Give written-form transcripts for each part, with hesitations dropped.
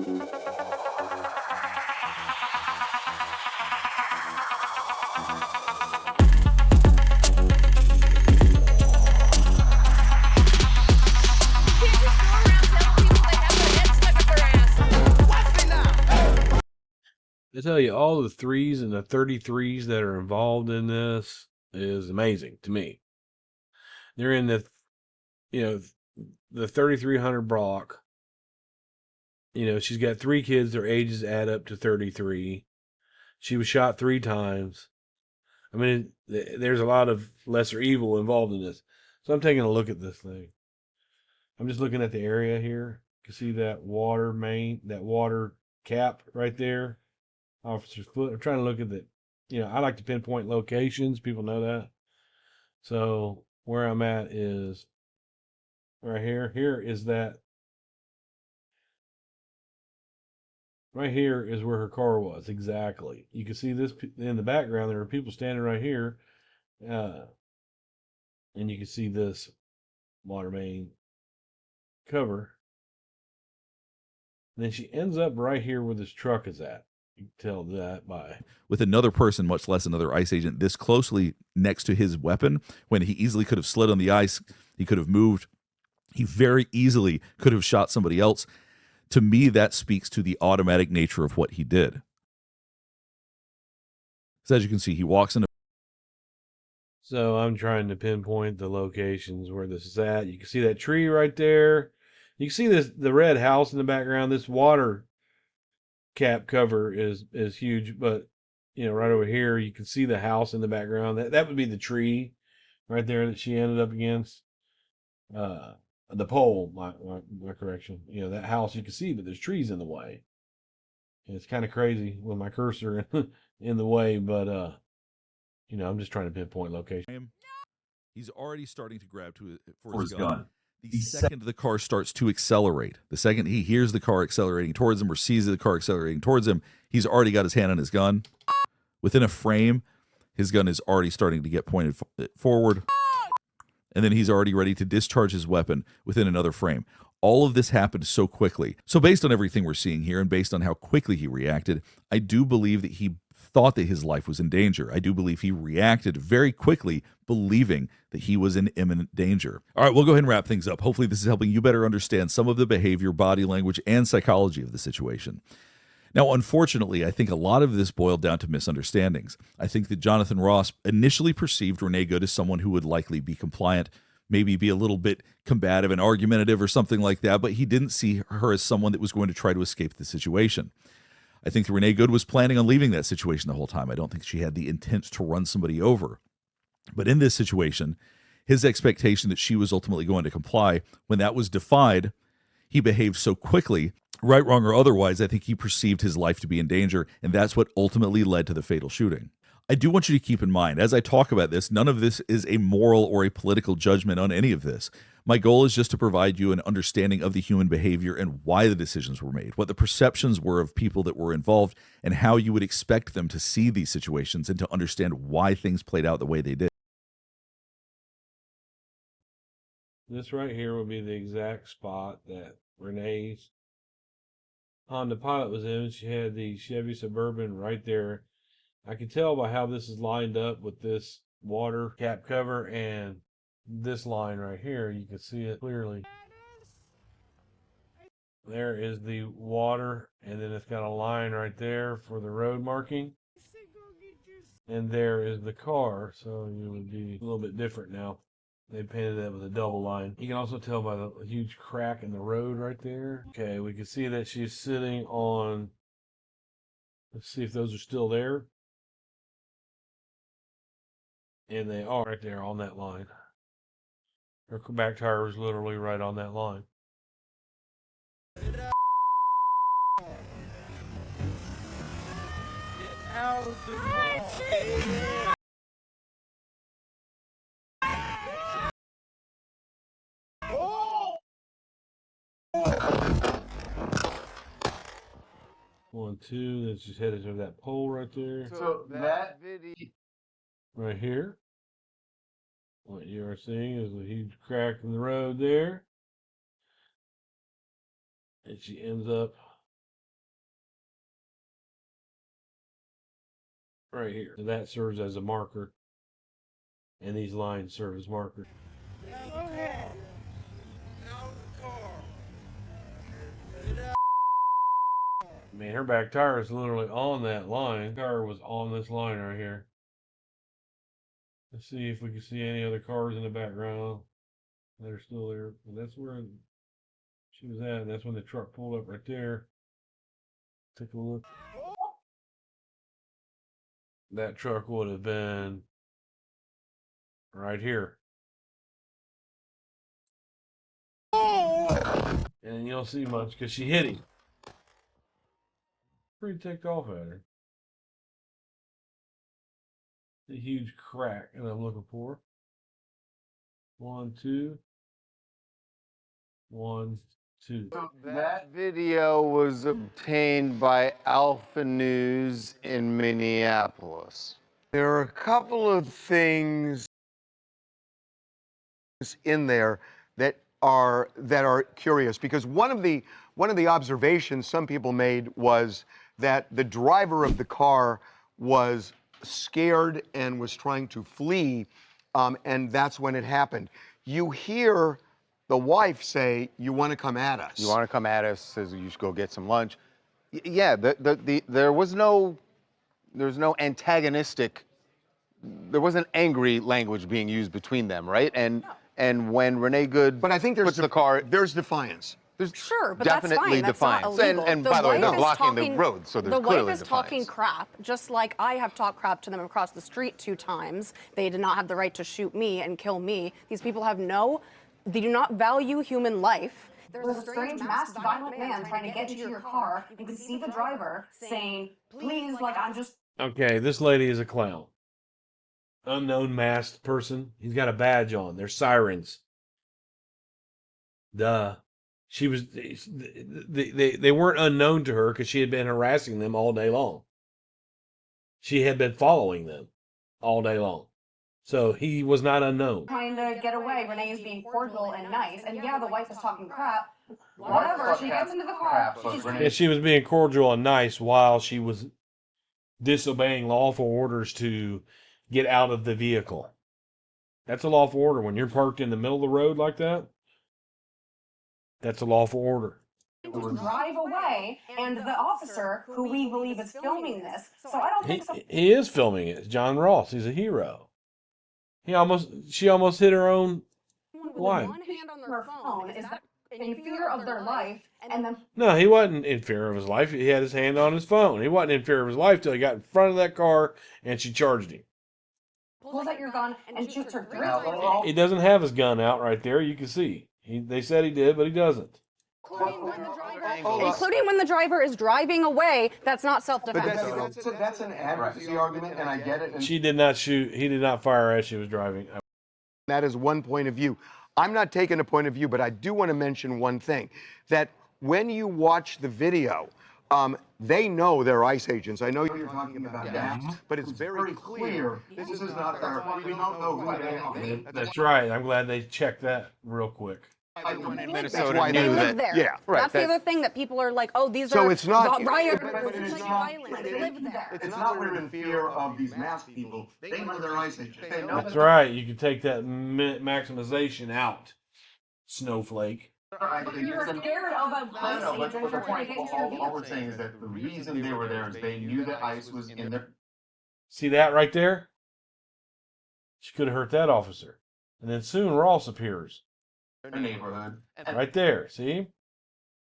I tell you, all the threes and the 33s that are involved in this is amazing to me. They're in the, the 3300 block. She's got 3 kids. Their ages add up to 33. She was shot 3 times. I mean, there's a lot of lesser evil involved in this. So I'm taking a look at this thing. I'm just looking at the area here. You can see that water main, that water cap right there. Officer's foot. I'm trying to look at the, I like to pinpoint locations. People know that. So where I'm at is right here. Right here is where her car was. Exactly. You can see this in the background. There are people standing right here. And you can see this water main cover. And then she ends up right here where this truck is at. You can tell that by. With another person, much less another ICE agent, this closely next to his weapon, when he easily could have slid on the ice, he could have moved. He very easily could have shot somebody else. To me, that speaks to the automatic nature of what he did. So as you can see, he walks into. So I'm trying to pinpoint the locations where this is at. You can see that tree right there. You can see the red house in the background. This water cap cover is huge, but right over here you can see the house in the background. That would be the tree right there that she ended up against. The pole, my correction. That house you can see, but there's trees in the way. And it's kind of crazy with my cursor in the way, but I'm just trying to pinpoint location. He's already starting to grab for his gun. The second the car starts to accelerate, the second he hears the car accelerating towards him or sees the car accelerating towards him, he's already got his hand on his gun. Within a frame, his gun is already starting to get pointed forward. And then he's already ready to discharge his weapon within another frame. All of this happened so quickly. So based on everything we're seeing here and based on how quickly he reacted, I do believe that he thought that his life was in danger. I do believe he reacted very quickly, believing that he was in imminent danger. All right, we'll go ahead and wrap things up. Hopefully this is helping you better understand some of the behavior, body language, and psychology of the situation. Now, unfortunately, I think a lot of this boiled down to misunderstandings. I think that Jonathan Ross initially perceived Renee Good as someone who would likely be compliant, maybe be a little bit combative and argumentative or something like that, but he didn't see her as someone that was going to try to escape the situation. I think that Renee Good was planning on leaving that situation the whole time. I don't think she had the intent to run somebody over. But in this situation, his expectation that she was ultimately going to comply, when that was defied, he behaved so quickly, right, wrong, or otherwise, I think he perceived his life to be in danger, and that's what ultimately led to the fatal shooting. I do want you to keep in mind, as I talk about this, none of this is a moral or a political judgment on any of this. My goal is just to provide you an understanding of the human behavior and why the decisions were made, what the perceptions were of people that were involved, and how you would expect them to see these situations and to understand why things played out the way they did. This right here would be the exact spot that Renee's Honda Pilot was in. She had the Chevy Suburban right there. I can tell by how this is lined up with this water cap cover and this line right here. You can see it clearly. There is the water, and then it's got a line right there for the road marking. And there is the car, so it would be a little bit different now. They painted that with a double line. You can also tell by the huge crack in the road right there. Okay, we can see that she's sitting on, let's see if those are still there. And they are right there on that line. Her back tire is literally right on that line. Get out of the car. 1, 2. Then she's headed to that pole right there. So that video right here. What you are seeing is a huge crack in the road there. And she ends up right here. And that serves as a marker. And these lines serve as markers. Man, her back tire is literally on that line. The car was on this line right here. Let's see if we can see any other cars in the background that are still there. And that's where she was at. That's when the truck pulled up right there. Take a look. That truck would have been right here. And you don't see much because she hit him. Pretty ticked off at her. A huge crack that I'm looking for. 1, 2. 1, 2. That video was obtained by Alpha News in Minneapolis. There are a couple of things in there that are curious, because one of the observations some people made was that the driver of the car was scared and was trying to flee, and that's when it happened. You hear the wife say, "You want to come at us? You want to come at us?" Says you should go get some lunch. Yeah, there was no antagonistic. There wasn't angry language being used between them, right? And when Renee Good, but I think puts the car, there's defiance. There's sure, but definitely that's fine. defiance. That's not illegal. And by the way, they're blocking the road, so there's clearly The wife is talking crap, just like I have talked crap to them across the street 2 times. They did not have the right to shoot me and kill me. These people they do not value human life. There's a strange, masked, violent man trying to get into your car. You can see the driver saying, "Please, like, I'm just..." Okay, this lady is a clown. Unknown masked person. He's got a badge on. There's sirens. Duh. She was. They weren't unknown to her because she had been harassing them all day long. She had been following them all day long. So he was not unknown. Trying to get away. Renee is being cordial and nice. And yeah, the wife is talking crap. Whatever, she gets into the car. And she was being cordial and nice while she was disobeying lawful orders to get out of the vehicle. That's a lawful order. When you're parked in the middle of the road like that, that's a lawful order. To drive away, and the officer, who we believe is filming this, so I don't think so. He is filming it. It's John Ross. He's a hero. She almost hit her own wife. One hand on Her phone is that in fear of their life, and then... No, he wasn't in fear of his life. He had his hand on his phone. He wasn't in fear of his life till he got in front of that car and she charged him. Pulls out your gun and shoots her 3 times. He doesn't have his gun out right there. You can see. They said he did, but he doesn't. Including when the driver is driving away, that's not self-defense. But that's an advocacy argument, and I get it. She did not shoot. He did not fire as she was driving. That is one point of view. I'm not taking a point of view, but I do want to mention one thing, that when you watch the video, they know they're ICE agents. I know you're talking about that, but it's very clear this is not their... We don't know who they are. That's right. I'm glad they checked that real quick. In Minnesota knew live there. Yeah, right. That's the other thing that people are like, oh, these So are it's not... rioters. It's Violent. They live there. It's not we're in fear of these masked people. They know they're ICE agents. They know That's right. You can take that maximization out, snowflake. You're scared of a ICE agent. But the point, all we're saying is that the reason they were there is they knew that ICE was in there. See that right there? She could have hurt that officer. And then soon Ross appears. The neighborhood. Right there. See?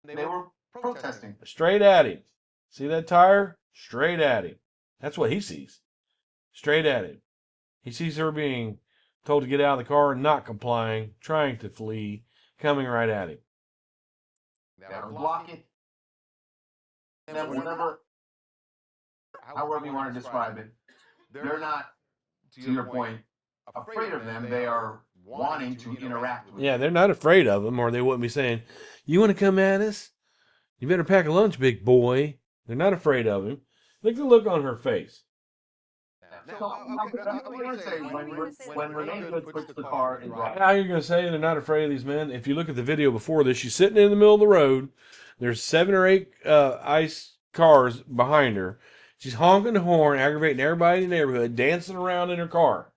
They were protesting. Straight at him. See that tire? Straight at him. That's what he sees. Straight at him. He sees her being told to get out of the car, not complying, trying to flee, coming right at him. They were blocking. And then whenever, however you want to describe it, they're not, to your point, afraid of them. They are wanting to interact with them. Yeah, they're not afraid of him, or they wouldn't be saying, "You want to come at us? You better pack a lunch, big boy." They're not afraid of him. Look at the look on her face. When Renee Good puts the car in drive. How are you going to say they're not afraid of these men? If you look at the video before this, she's sitting in the middle of the road. There's 7 or 8 ICE cars behind her. She's honking the horn, aggravating everybody in the neighborhood, dancing around in her car.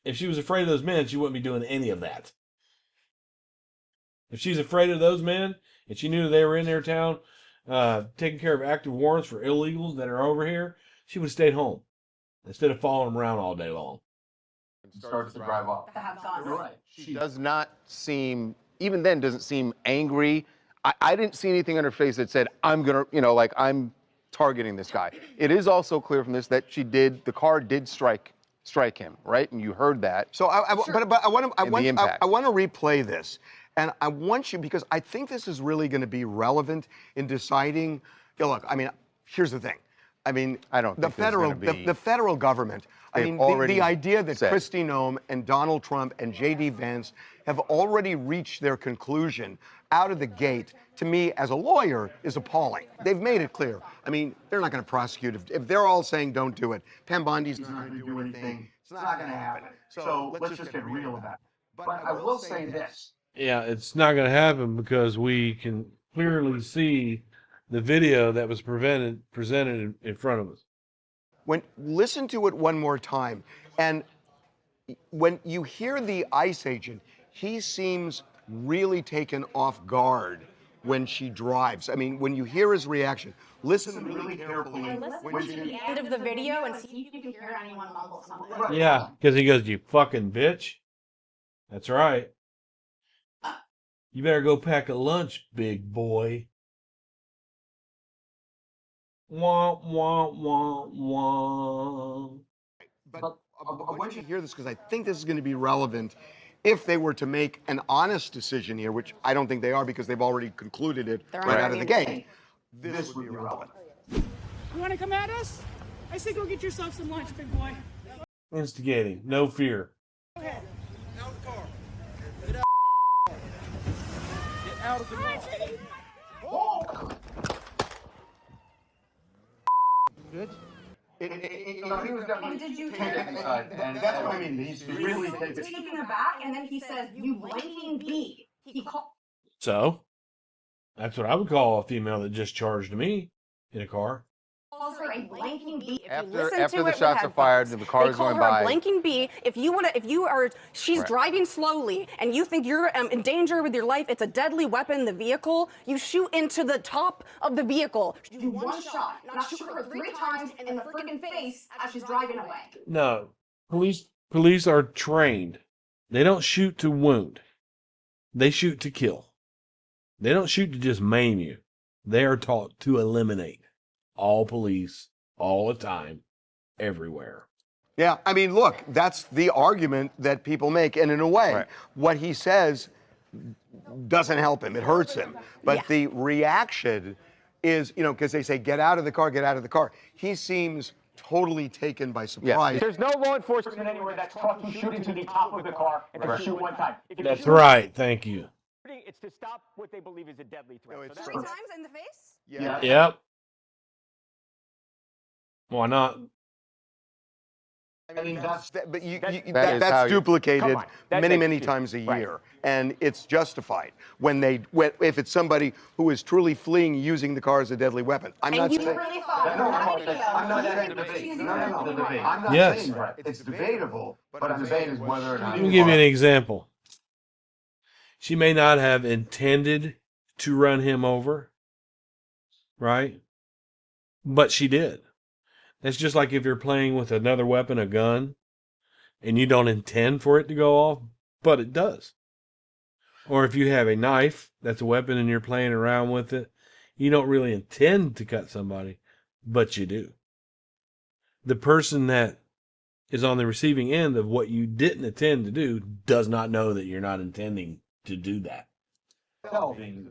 If she was afraid of those men, she wouldn't be doing any of that. If she's afraid of those men, and she knew they were in their town, taking care of active warrants for illegals that are over here, she would have stayed home instead of following them around all day long. Starts to drive off. To have guns. You're right. She does not seem, even then, doesn't seem angry. I didn't see anything on her face that said, I'm going to, like, I'm targeting this guy. It is also clear from this that the car did strike him, right? And you heard that. So, but I want to replay this, and I want you, because I think this is really going to be relevant in deciding. Look, I mean, here's the thing. I mean, I don't think the federal government. I mean, the idea that Kristi Noem and Donald Trump and J.D. Vance have already reached their conclusion out of the gate, to me, as a lawyer, is appalling. They've made it clear. I mean, they're not going to prosecute. If they're all saying don't do it, Pam Bondi's not going to do anything. It's not going to happen. So let's just get real about it. But I will say this. Yeah, it's not going to happen because we can clearly see the video that was presented in front of us. Listen to it one more time, and when you hear the ICE agent, he seems really taken off guard when she drives. I mean, when you hear his reaction, listen really carefully. And listen to the end of the video and see if you can hear anyone mumble something. Right. Yeah, because he goes, "You fucking bitch." That's right. You better go pack a lunch, big boy. Wah, wah, wah, wah. But I want you to hear this because I think this is going to be relevant if they were to make an honest decision here, which I don't think they are because they've already concluded it right out of the gate. This would be relevant. You want to come at us? I say go get yourself some lunch, big boy. Instigating, no fear. Go ahead. Out of the car. Get out of the car. Good. He was definitely Did you taken hear? inside. And That's what I mean. He's really taken. Taken aback, and then he says, "You blanking bee." He called. So, that's what I would call a female that just charged me in a car. calls her a blanking bee. After the shots are fired and the car is going by. They call her a blanking bee. She's driving slowly and you think you're in danger with your life, it's a deadly weapon, the vehicle, you shoot into the top of the vehicle. Do one shot, not shoot her 3 times in the freaking face as she's driving away. No, police are trained. They don't shoot to wound. They shoot to kill. They don't shoot to just maim you. They are taught to eliminate. All police, all the time, everywhere. Yeah, I mean, look, that's the argument that people make. And in a way, what he says doesn't help him. It hurts him. But the reaction is, because they say, get out of the car, get out of the car. He seems totally taken by surprise. There's no law enforcement anywhere that's taught to shoot into the top of the car and then shoot one time. That's right. Thank you. It's to stop what they believe is a deadly threat. No, it's 3 times in the face? Yeah. Yep. Why not? I mean, that's how duplicated That's many times a year, and it's justified if it's somebody who is truly fleeing using the car as a deadly weapon. I'm not saying. Really thought I'm not saying debate. I'm not saying that. It's debatable, but the debate is whether or not. Let me give you an example. She may not have intended to run him over, right? But she did. That's just like if you're playing with another weapon, a gun, and you don't intend for it to go off, but it does. Or if you have a knife, that's a weapon, and you're playing around with it, you don't really intend to cut somebody, but you do. The person that is on the receiving end of what you didn't intend to do does not know that you're not intending to do that. in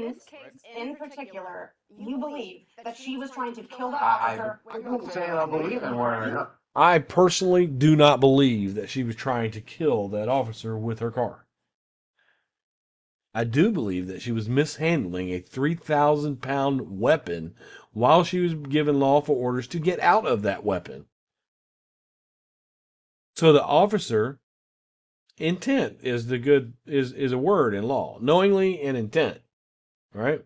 this case, in particular, you believe that she was trying to kill the officer. I wouldn't say I believe in one. I personally do not believe that she was trying to kill that officer with her car. I do believe that she was mishandling a 3,000-pound weapon while she was given lawful orders to get out of that weapon. So the officer, intent is a word in law, knowingly and intent, right?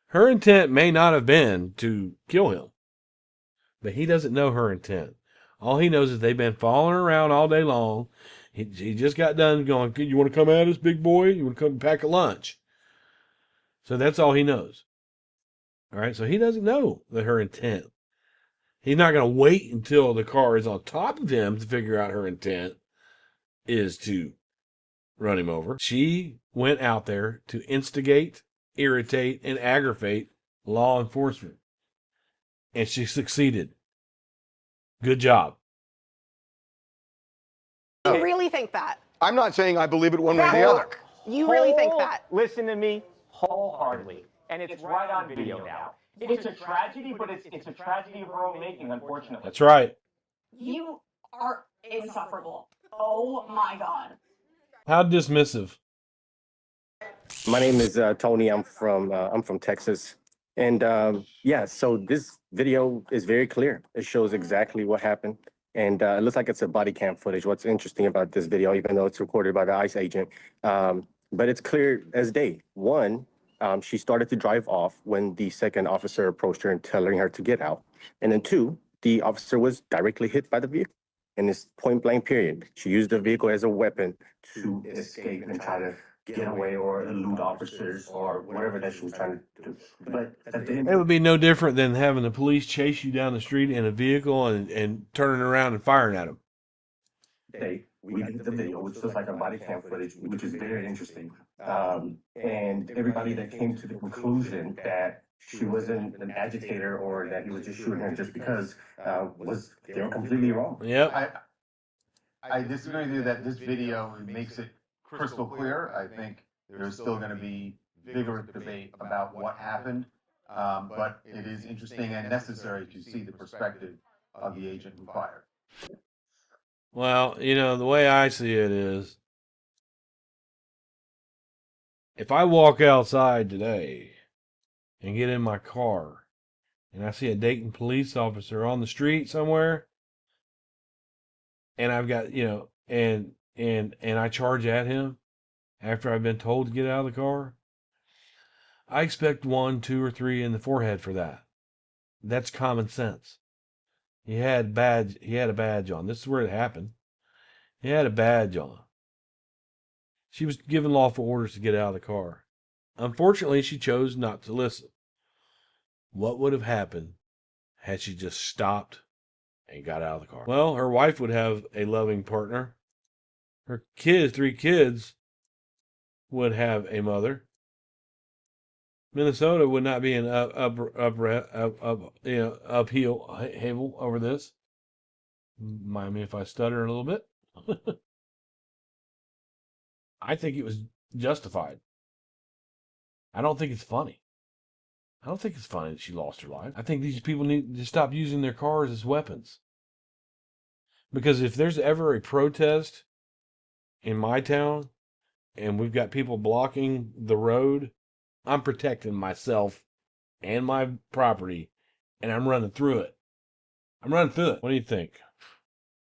Her intent may not have been to kill him, but he doesn't know her intent. All he knows is they've been following her around all day long. He just got done going, you want to come at us, big boy? You want to come pack a lunch? So that's all he knows. All right, so he doesn't know that her intent. He's not going to wait until the car is on top of him to figure out her intent is to run him over. She went out there to instigate, irritate, and aggravate law enforcement. And she succeeded. Good job. You really think that? I'm not saying I believe it one way or the other. You really think that? Listen to me wholeheartedly. And it's right on video now. It's a tragedy, but it's a tragedy of our own making, unfortunately. That's right. You are insufferable. Oh my God. How dismissive. My name is Tony. I'm from Texas, and yeah. So this video is very clear. It shows exactly what happened, and it looks like it's a body cam footage. What's interesting about this video, even though it's recorded by the ICE agent, but it's clear as day. One, she started to drive off when the second officer approached her and telling her to get out, and then two, the officer was directly hit by the vehicle. And it's point blank period. She used the vehicle as a weapon to escape and try to get away or elude officers or whatever that she was trying to do. But at the end, It would be no different than having the police chase you down the street in a vehicle and turning around and firing at them. we get the video, which looks like a body cam footage, which is very interesting. And everybody that came to the conclusion that she wasn't an agitator or that he was just shooting her just because they were completely wrong. Yep. I disagree with you that this video makes it crystal clear. I think there's still going to be vigorous debate about what happened, but it is interesting and necessary to see the perspective of the agent who fired. Well, the way I see it is, if I walk outside today and get in my car and I see a Dayton police officer on the street somewhere, and I've got, and I charge at him after I've been told to get out of the car, I expect 1, 2, or 3 in the forehead for that. That's common sense. He had a badge on. This is where it happened. He had a badge on. She was given lawful orders to get out of the car. Unfortunately, she chose not to listen. What would have happened had she just stopped and got out of the car? Well, her wife would have a loving partner. Her 3 kids would have a mother. Minnesota would not be an upheaval over this. Mind me if I stutter a little bit. I think it was justified. I don't think it's funny. I don't think it's funny that she lost her life. I think these people need to stop using their cars as weapons. Because if there's ever a protest in my town and we've got people blocking the road, I'm protecting myself and my property, and I'm running through it. What do you think?